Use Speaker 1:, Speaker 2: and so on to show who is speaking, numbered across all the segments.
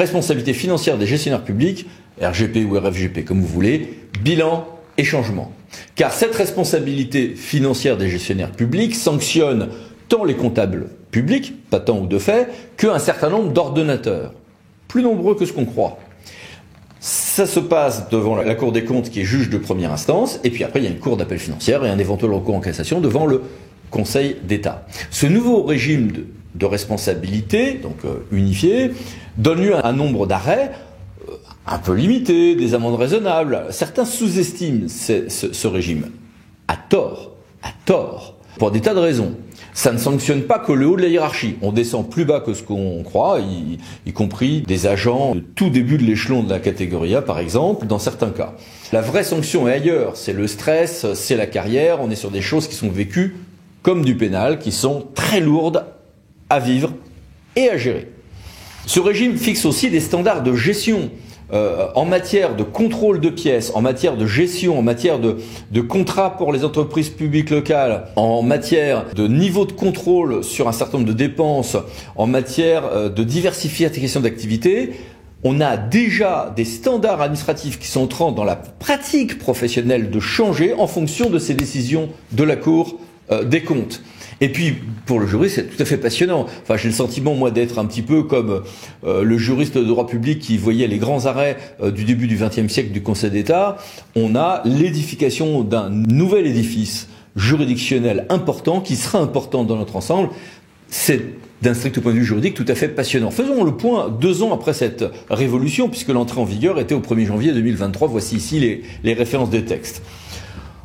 Speaker 1: responsabilité financière des gestionnaires publics, RGP ou RFGP comme vous voulez, bilan et changement. Car cette responsabilité financière des gestionnaires publics sanctionne tant les comptables publics, pas tant ou de fait, qu'un certain nombre d'ordonnateurs, plus nombreux que ce qu'on croit. Ça se passe devant la Cour des comptes qui est juge de première instance, et puis après il y a une cour d'appel financière et un éventuel recours en cassation devant le Conseil d'État. Ce nouveau régime de responsabilité, donc unifié, donne lieu à un nombre d'arrêts un peu limité, des amendes raisonnables. Certains sous-estiment ce régime, à tort, pour des tas de raisons. Ça ne sanctionne pas que le haut de la hiérarchie. On descend plus bas que ce qu'on croit, y compris des agents de tout début de l'échelon de la catégorie A, par exemple, dans certains cas. La vraie sanction est ailleurs. C'est le stress, c'est la carrière. On est sur des choses qui sont vécues comme du pénal, qui sont très lourdes à vivre et à gérer. Ce régime fixe aussi des standards de gestion en matière de contrôle de pièces, en matière de gestion, en matière de contrats pour les entreprises publiques locales, en matière de niveau de contrôle sur un certain nombre de dépenses, en matière de diversification d'activités. On a déjà des standards administratifs qui sont en train dans la pratique professionnelle de changer en fonction de ces décisions de la Cour des comptes. Et puis, pour le juriste, c'est tout à fait passionnant. Enfin, j'ai le sentiment, moi, d'être un petit peu comme le juriste de droit public qui voyait les grands arrêts du début du XXe siècle du Conseil d'État. On a l'édification d'un nouvel édifice juridictionnel important, qui sera important dans notre ensemble. C'est, d'un strict point de vue juridique, tout à fait passionnant. Faisons le point 2 ans après cette révolution, puisque l'entrée en vigueur était au 1er janvier 2023. Voici ici les références des textes.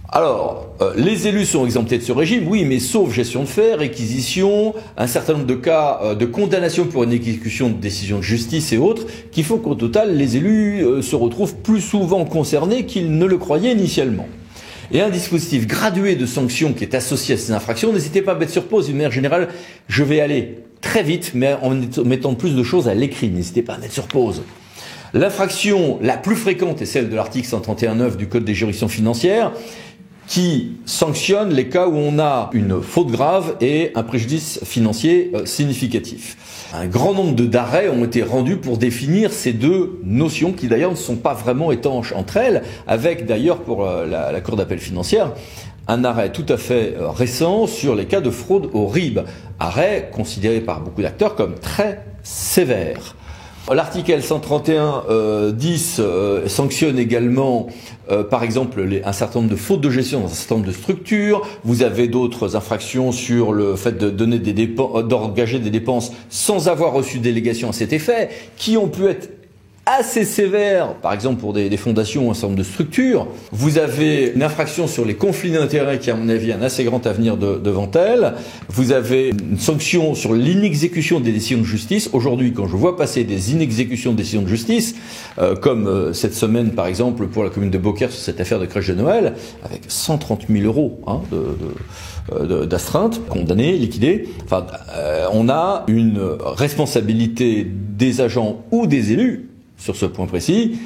Speaker 1: Alors, les élus sont exemptés de ce régime, oui, mais sauf gestion de faits, réquisition, un certain nombre de cas de condamnation pour une exécution de décision de justice et autres, qui font qu'au total, les élus se retrouvent plus souvent concernés qu'ils ne le croyaient initialement. Et un dispositif gradué de sanctions qui est associé à ces infractions, n'hésitez pas à mettre sur pause, d'une manière générale, je vais aller très vite, mais en mettant plus de choses à l'écrit, n'hésitez pas à mettre sur pause. L'infraction la plus fréquente est celle de l'article 131.9 du Code des juridictions financières, qui sanctionne les cas où on a une faute grave et un préjudice financier significatif. Un grand nombre d'arrêts ont été rendus pour définir ces deux notions qui d'ailleurs ne sont pas vraiment étanches entre elles, avec d'ailleurs pour la Cour d'appel financière un arrêt tout à fait récent sur les cas de fraude au RIB, arrêt considéré par beaucoup d'acteurs comme très sévère. L'article L131-10 sanctionne également, par exemple, un certain nombre de fautes de gestion dans un certain nombre de structures. Vous avez d'autres infractions sur le fait de donner d'engager des dépenses sans avoir reçu délégation à cet effet, qui ont pu être assez sévères, par exemple pour des fondations ou un certain nombre de structures. Vous avez une infraction sur les conflits d'intérêts qui, à mon avis, a un assez grand avenir devant elle. Vous avez une sanction sur l'inexécution des décisions de justice. Aujourd'hui, quand je vois passer des inexécutions de décisions de justice, comme cette semaine, par exemple, pour la commune de Beaucaire sur cette affaire de crèche de Noël, avec 130 000 euros d'astreinte, condamnée, liquidée, enfin, on a une responsabilité des agents ou des élus sur ce point précis,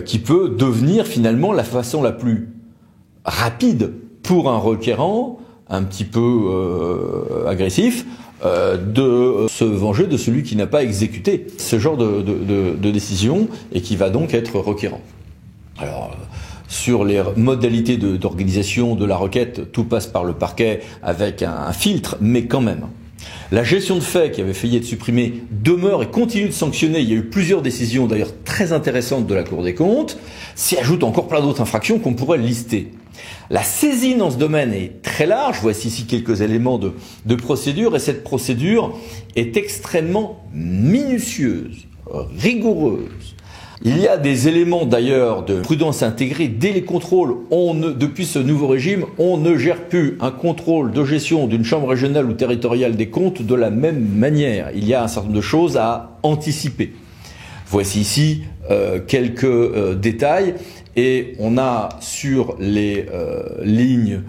Speaker 1: qui peut devenir finalement la façon la plus rapide pour un requérant, un petit peu agressif, de se venger de celui qui n'a pas exécuté ce genre de décision et qui va donc être requérant. Alors, sur les modalités d'organisation de la requête, tout passe par le parquet avec un filtre, mais quand même. La gestion de faits qui avait failli être supprimée demeure et continue de sanctionner. Il y a eu plusieurs décisions d'ailleurs très intéressantes de la Cour des comptes. S'y ajoutent encore plein d'autres infractions qu'on pourrait lister. La saisine dans ce domaine est très large. Voici ici quelques éléments de procédure et cette procédure est extrêmement minutieuse, rigoureuse. Il y a des éléments d'ailleurs de prudence intégrée dès les contrôles. Depuis ce nouveau régime, on ne gère plus un contrôle de gestion d'une chambre régionale ou territoriale des comptes de la même manière. Il y a un certain nombre de choses à anticiper. Voici ici quelques détails et on a sur les lignes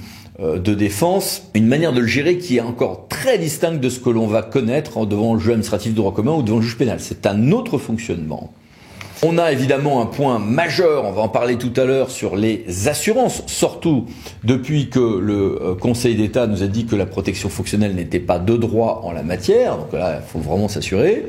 Speaker 1: de défense une manière de le gérer qui est encore très distincte de ce que l'on va connaître devant le juge administratif de droit commun ou devant le juge pénal. C'est un autre fonctionnement. On a évidemment un point majeur, on va en parler tout à l'heure, sur les assurances, surtout depuis que le Conseil d'État nous a dit que la protection fonctionnelle n'était pas de droit en la matière, donc là il faut vraiment s'assurer.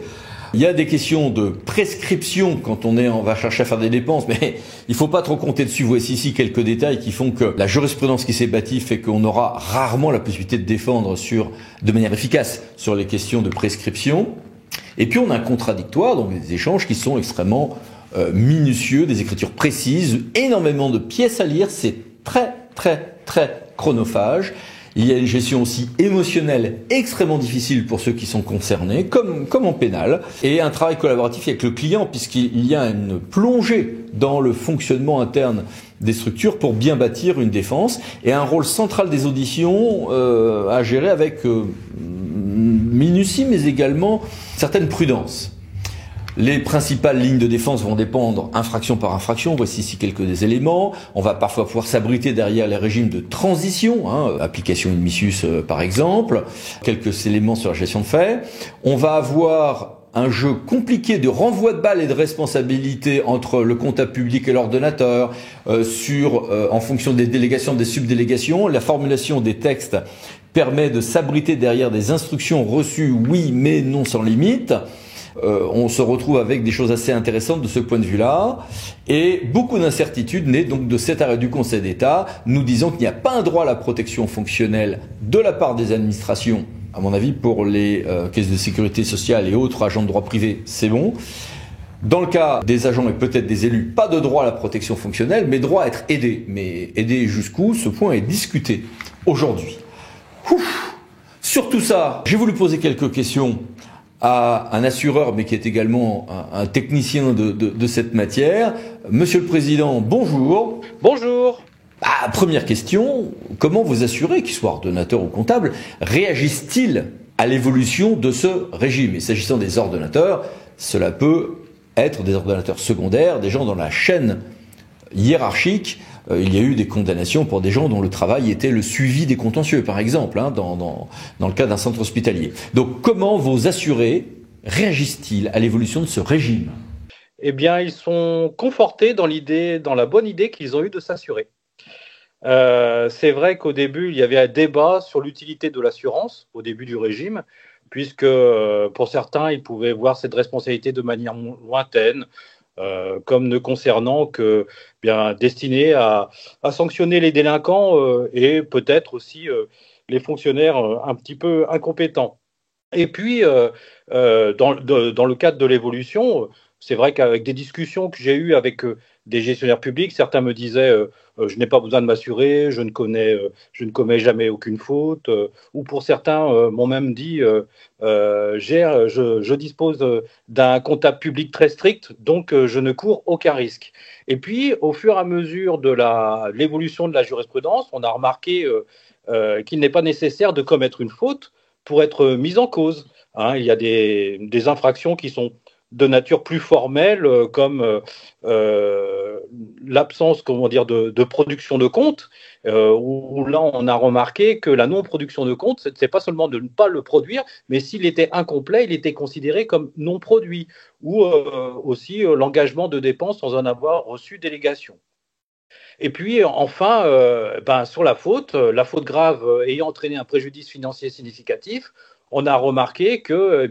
Speaker 1: Il y a des questions de prescription quand on va chercher à faire des dépenses, mais il faut pas trop compter dessus. Voici ici quelques détails qui font que la jurisprudence qui s'est bâtie fait qu'on aura rarement la possibilité de défendre de manière efficace sur les questions de prescription. Et puis on a un contradictoire, donc des échanges qui sont extrêmement minutieux, des écritures précises, énormément de pièces à lire, c'est très chronophage. Il y a une gestion aussi émotionnelle extrêmement difficile pour ceux qui sont concernés, comme en pénal, et un travail collaboratif avec le client, puisqu'il y a une plongée dans le fonctionnement interne des structures pour bien bâtir une défense, et un rôle central des auditions à gérer avec minutie, mais également certaine prudence. Les principales lignes de défense vont dépendre infraction par infraction. Voici ici quelques des éléments. On va parfois pouvoir s'abriter derrière les régimes de transition, application in missus par exemple. Quelques éléments sur la gestion de faits. On va avoir un jeu compliqué de renvoi de balles et de responsabilité entre le comptable public et l'ordonnateur, en fonction des délégations, des subdélégations. La formulation des textes permet de s'abriter derrière des instructions reçues, oui, mais non sans limite. On se retrouve avec des choses assez intéressantes de ce point de vue-là, et beaucoup d'incertitudes nées donc de cet arrêt du Conseil d'État, nous disant qu'il n'y a pas un droit à la protection fonctionnelle de la part des administrations. À mon avis, pour les caisses de sécurité sociale et autres agents de droit privé, c'est bon. Dans le cas des agents et peut-être des élus, pas de droit à la protection fonctionnelle, mais droit à être aidé. Mais aidé jusqu'où? Ce point est discuté aujourd'hui. Sur tout ça, j'ai voulu poser quelques questions à un assureur, mais qui est également un technicien de cette matière. Monsieur le Président, bonjour.
Speaker 2: Bonjour.
Speaker 1: Première question, comment vous assurez, qu'il soit ordonnateur ou comptable, réagissent-ils à l'évolution de ce régime? Et s'agissant des ordonnateurs, cela peut être des ordonnateurs secondaires, des gens dans la chaîne hiérarchique. Il y a eu des condamnations pour des gens dont le travail était le suivi des contentieux, par exemple, dans le cas d'un centre hospitalier. Donc, comment vos assurés réagissent-ils à l'évolution de ce régime?
Speaker 2: Eh bien, ils sont confortés dans la bonne idée qu'ils ont eue de s'assurer. C'est vrai qu'au début, il y avait un débat sur l'utilité de l'assurance, au début du régime, puisque pour certains, ils pouvaient voir cette responsabilité de manière lointaine, comme ne concernant que destiné à sanctionner les délinquants et peut-être aussi les fonctionnaires un petit peu incompétents. Et puis, dans le cadre de l'évolution, c'est vrai qu'avec des discussions que j'ai eues avec des gestionnaires publics, certains me disaient je n'ai pas besoin de m'assurer, je ne commets jamais aucune faute, ou pour certains m'ont même dit je dispose d'un comptable public très strict, donc je ne cours aucun risque. Et puis, au fur et à mesure de l'évolution de la jurisprudence, on a remarqué qu'il n'est pas nécessaire de commettre une faute pour être mis en cause. Il y a des infractions qui sont de nature plus formelle, comme l'absence, de production de compte, où là on a remarqué que la non-production de compte, c'est pas seulement de ne pas le produire, mais s'il était incomplet, il était considéré comme non produit, ou aussi l'engagement de dépenses sans en avoir reçu délégation. Et puis enfin, sur la faute grave ayant entraîné un préjudice financier significatif, on a remarqué que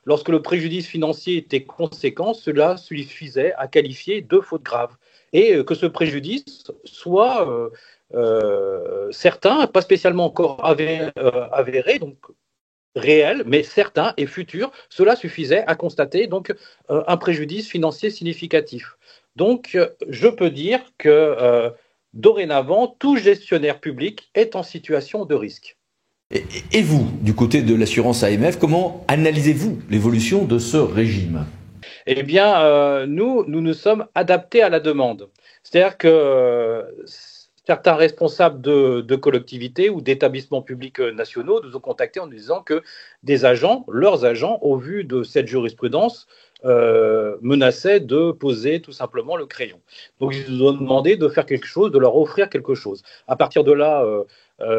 Speaker 2: lorsque le préjudice financier était conséquent, cela suffisait à qualifier de faute grave. Et que ce préjudice soit certain, pas spécialement encore avéré, donc réel, mais certain et futur, cela suffisait à constater donc un préjudice financier significatif. Donc, je peux dire que dorénavant, tout gestionnaire public est en situation de risque.
Speaker 1: Et vous, du côté de l'assurance AMF, comment analysez-vous l'évolution de ce régime?
Speaker 2: Eh bien, nous sommes adaptés à la demande. C'est-à-dire que certains responsables de collectivités ou d'établissements publics nationaux nous ont contactés en nous disant que leurs agents, au vu de cette jurisprudence, menaçaient de poser tout simplement le crayon. Donc, ils nous ont demandé de faire quelque chose, de leur offrir quelque chose. À partir de là,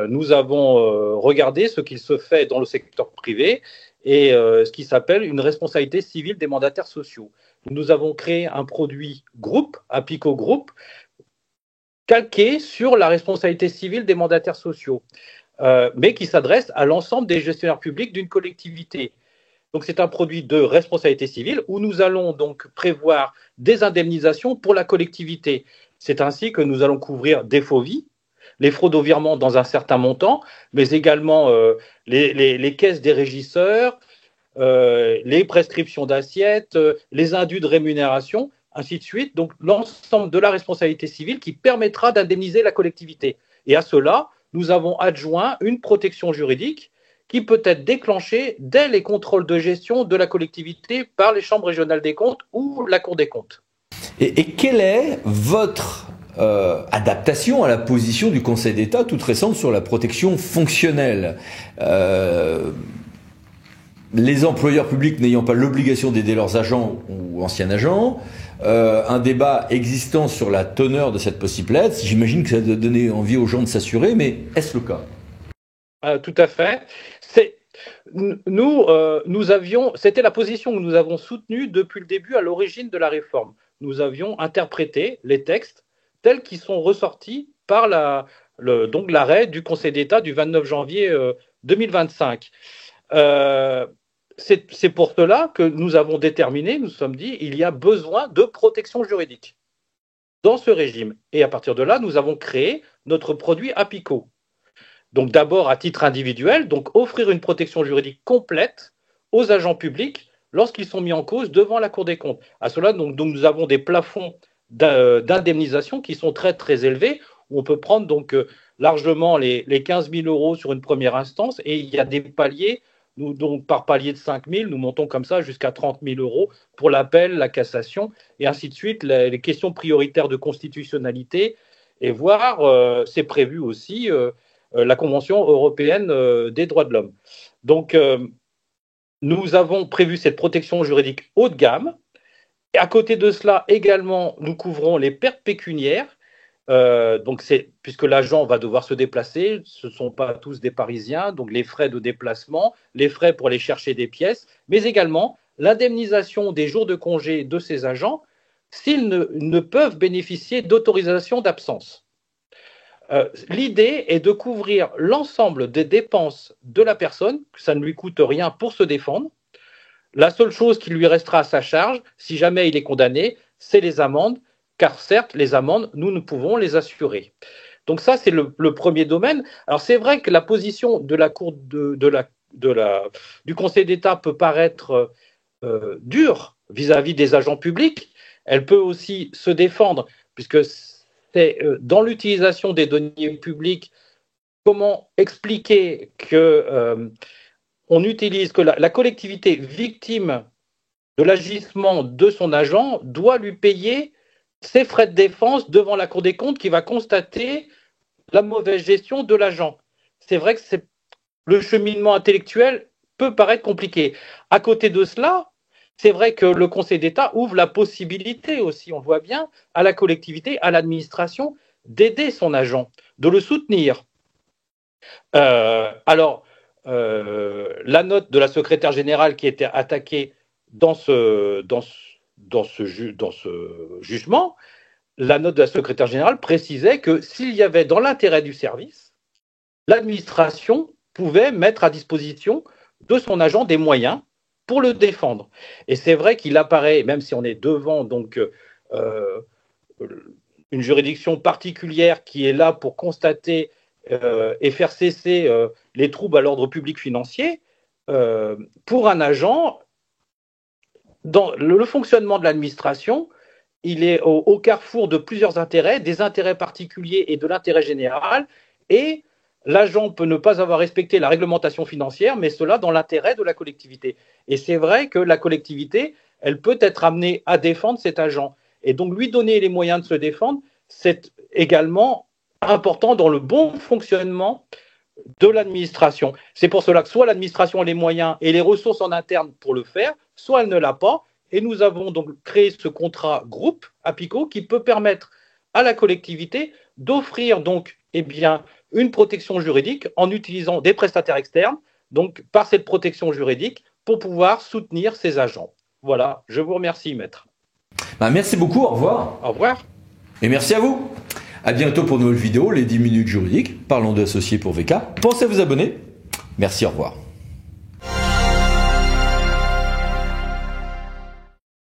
Speaker 2: nous avons regardé ce qu'il se fait dans le secteur privé et ce qui s'appelle une responsabilité civile des mandataires sociaux. Nous avons créé un produit groupe, Apico Group, calqué sur la responsabilité civile des mandataires sociaux, mais qui s'adresse à l'ensemble des gestionnaires publics d'une collectivité. Donc c'est un produit de responsabilité civile où nous allons donc prévoir des indemnisations pour la collectivité. C'est ainsi que nous allons couvrir des faux-vies, les fraudes au virement dans un certain montant, mais également les caisses des régisseurs, les prescriptions d'assiettes, les indus de rémunération, ainsi de suite. Donc l'ensemble de la responsabilité civile qui permettra d'indemniser la collectivité. Et à cela, nous avons adjoint une protection juridique qui peut être déclenchée dès les contrôles de gestion de la collectivité par les chambres régionales des comptes ou la Cour des comptes.
Speaker 1: Et quelle est votre adaptation à la position du Conseil d'État toute récente sur la protection fonctionnelle? Les employeurs publics n'ayant pas l'obligation d'aider leurs agents ou anciens agents, un débat existant sur la teneur de cette possible aide, j'imagine que ça doit donner envie aux gens de s'assurer, mais est-ce le cas?
Speaker 2: Tout à fait. C'était la position que nous avons soutenue depuis le début à l'origine de la réforme. Nous avions interprété les textes tels qu'ils sont ressortis par donc l'arrêt du Conseil d'État du 29 janvier 2025. C'est pour cela que nous avons déterminé, nous sommes dit, il y a besoin de protection juridique dans ce régime. Et à partir de là, nous avons créé notre produit Apico. Donc d'abord à titre individuel, donc offrir une protection juridique complète aux agents publics lorsqu'ils sont mis en cause devant la Cour des comptes. À cela, donc nous avons des plafonds d'indemnisation qui sont très très élevés, où on peut prendre donc largement les 15 000 euros sur une première instance, et il y a des paliers, donc par palier de 5 000, nous montons comme ça jusqu'à 30 000 euros pour l'appel, la cassation, et ainsi de suite, les questions prioritaires de constitutionnalité, et voire, c'est prévu aussi, la Convention européenne des droits de l'homme. Donc, nous avons prévu cette protection juridique haut de gamme. Et à côté de cela, également, nous couvrons les pertes pécuniaires. Puisque l'agent va devoir se déplacer, ce ne sont pas tous des Parisiens, donc les frais de déplacement, les frais pour aller chercher des pièces, mais également l'indemnisation des jours de congé de ces agents s'ils ne peuvent bénéficier d'autorisation d'absence. L'idée est de couvrir l'ensemble des dépenses de la personne, que ça ne lui coûte rien pour se défendre. La seule chose qui lui restera à sa charge, si jamais il est condamné, c'est les amendes, car certes, les amendes, nous ne pouvons les assurer. Donc ça, c'est le premier domaine. Alors c'est vrai que la position de la Cour du Conseil d'État peut paraître dure vis-à-vis des agents publics. Elle peut aussi se défendre, puisque c'est dans l'utilisation des deniers publics, comment expliquer que on utilise, que la collectivité victime de l'agissement de son agent doit lui payer ses frais de défense devant la Cour des comptes qui va constater la mauvaise gestion de l'agent. C'est vrai que le cheminement intellectuel peut paraître compliqué. À côté de cela, c'est vrai que le Conseil d'État ouvre la possibilité aussi, on le voit bien, à la collectivité, à l'administration, d'aider son agent, de le soutenir. La note de la secrétaire générale qui était attaquée dans ce jugement, la note de la secrétaire générale précisait que s'il y avait dans l'intérêt du service, l'administration pouvait mettre à disposition de son agent des moyens pour le défendre. Et c'est vrai qu'il apparaît, même si on est devant donc une juridiction particulière qui est là pour constater et faire cesser les troubles à l'ordre public financier, pour un agent, dans le fonctionnement de l'administration, il est au carrefour de plusieurs intérêts, des intérêts particuliers et de l'intérêt général, et l'agent peut ne pas avoir respecté la réglementation financière, mais cela dans l'intérêt de la collectivité. Et c'est vrai que la collectivité, elle peut être amenée à défendre cet agent. Et donc lui donner les moyens de se défendre, c'est également important dans le bon fonctionnement de l'administration. C'est pour cela que soit l'administration a les moyens et les ressources en interne pour le faire, soit elle ne l'a pas. Et nous avons donc créé ce contrat groupe Apico qui peut permettre à la collectivité d'offrir donc une protection juridique en utilisant des prestataires externes, donc par cette protection juridique, pour pouvoir soutenir ses agents. Voilà, je vous remercie, maître.
Speaker 1: Merci beaucoup, au revoir.
Speaker 2: Au revoir.
Speaker 1: Et merci à vous. À bientôt pour une nouvelle vidéo, les 10 minutes juridiques. Parlons d'associés pour VK. Pensez à vous abonner. Merci, au revoir.